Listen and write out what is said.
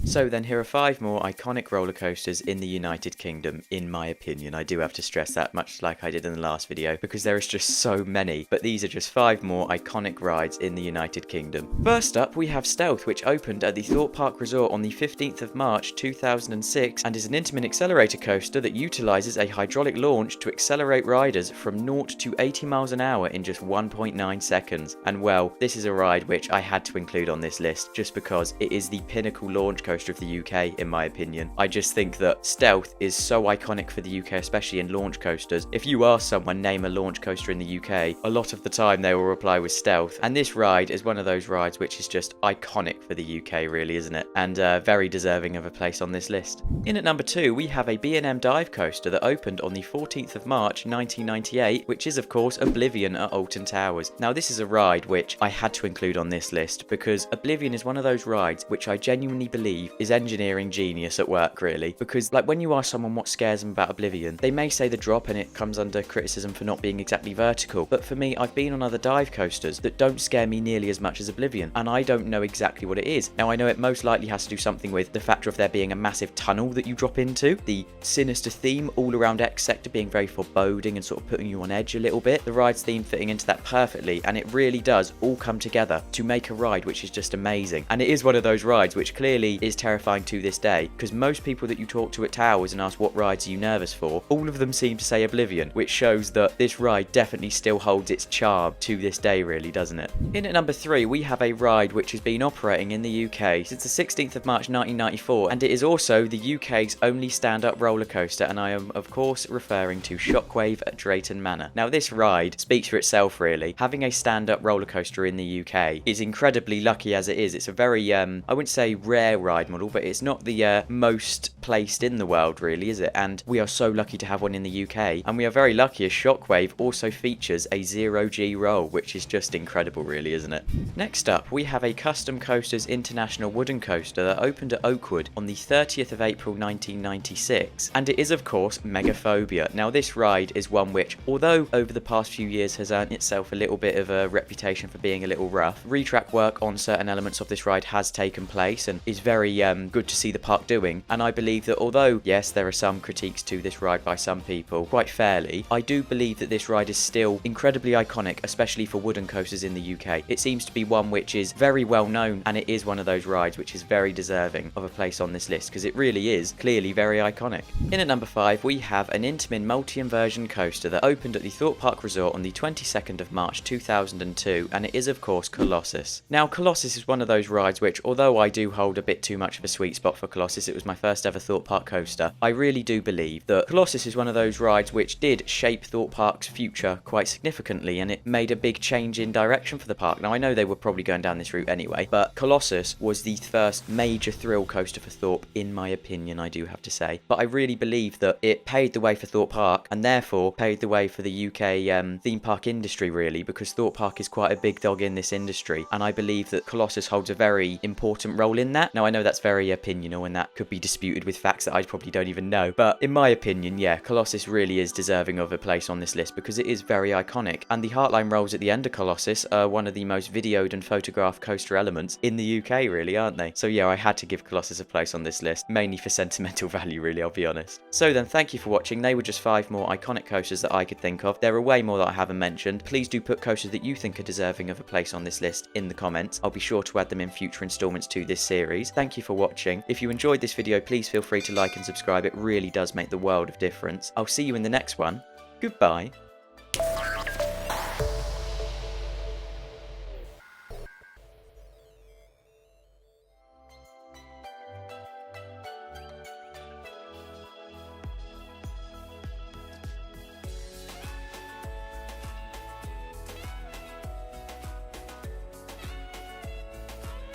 So then here are 5 more iconic roller coasters in the United Kingdom, in my opinion. I do have to stress that, much like I did in the last video, because there is just so many. But these are just 5 more iconic rides in the United Kingdom. First up, we have Stealth, which opened at the Thorpe Park Resort on the 15th of March 2006 and is an Intamin accelerator coaster that utilises a hydraulic launch to accelerate riders from 0 to 80 miles an hour in just 1.9 seconds. And well, this is a ride which I had to include on this list just because it is the pinnacle launch coaster of the UK, in my opinion. I just think that Stealth is so iconic for the UK, especially in launch coasters. If you ask someone name a launch coaster in the UK, a lot of the time they will reply with Stealth, and this ride is one of those rides which is just iconic for the UK, really, isn't it? And very deserving of a place on this list. In at number 2, we have a B&M dive coaster that opened on the 14th of March 1998, which is of course Oblivion at Alton Towers. Now this is a ride which I had to include on this list because Oblivion is one of those rides which I genuinely believe is engineering genius at work, really, because like when you ask someone what scares them about Oblivion, they may say the drop and it comes under criticism for not being exactly vertical, but for me, I've been on other dive coasters that don't scare me nearly as much as Oblivion, and I don't know exactly what it is. Now I know it most likely has to do something with the factor of there being a massive tunnel that you drop into, the sinister theme all around X Sector being very foreboding and sort of putting you on edge a little bit, the ride's theme fitting into that perfectly, and it really does all come together to make a ride which is just amazing. And it is one of those rides which clearly is terrifying to this day, because most people that you talk to at Towers and ask what rides are you nervous for, all of them seem to say Oblivion, which shows that this ride definitely still holds its charm to this day, really, doesn't it? In at number 3, we have a ride which has been operating in the UK since the 16th of March 1994, and it is also the UK's only stand-up roller coaster, and I am of course referring to Shockwave at Drayton Manor. Now this ride speaks for itself, really. Having a stand-up roller coaster in the UK is incredibly lucky as it is. It's a very I wouldn't say rare ride model, but it's not the most placed in the world, really, is it? And we are so lucky to have one in the UK, and we are very lucky as Shockwave also features a 0G roll, which is just incredible, really, isn't it? Next up, we have a Custom Coasters International wooden coaster that opened at Oakwood on the 30th of April 1996, and it is of course Megaphobia. Now this ride is one which, although over the past few years has earned itself a little bit of a reputation for being a little rough, retrack work on certain elements of this ride has taken place and is very good to see the park doing, and I believe that although yes there are some critiques to this ride by some people, quite fairly, I do believe that this ride is still incredibly iconic, especially for wooden coasters in the UK. It seems to be one which is very well known, and it is one of those rides which is very deserving of a place on this list because it really is clearly very iconic. In at number 5, we have an Intamin multi-inversion coaster that opened at the Thorpe Park Resort on the 22nd of March 2002, and it is of course Colossus. Now Colossus is one of those rides which, although I do hold a bit too much of a sweet spot for Colossus, it was my first ever Thorpe Park coaster, I really do believe that Colossus is one of those rides which did shape Thorpe Park's future quite significantly, and it made a big change in direction for the park. Now I know they were probably going down this route anyway, but Colossus was the first major thrill coaster for Thorpe, in my opinion, I do have to say. But I really believe that it paved the way for Thorpe Park, and therefore paved the way for the UK theme park industry, really, because Thorpe Park is quite a big dog in this industry, and I believe that Colossus holds a very important role in that. Now I know that's very opinional and that could be disputed with facts that I probably don't even know, but in my opinion, yeah, Colossus really is deserving of a place on this list because it is very iconic, and the Heartline rolls at the end of Colossus are one of the most videoed and photographed coaster elements in the UK, really, aren't they? So yeah, I had to give Colossus a place on this list, mainly for sentimental value, really, I'll be honest. So then, thank you for watching. They were just 5 more iconic coasters that I could think of. There are way more that I haven't mentioned. Please do put coasters that you think are deserving of a place on this list in the comments. I'll be sure to add them in future installments to this series. Thank you for watching. If you enjoyed this video, please feel free to like and subscribe. It really does make the world of difference. I'll see you in the next one. Goodbye.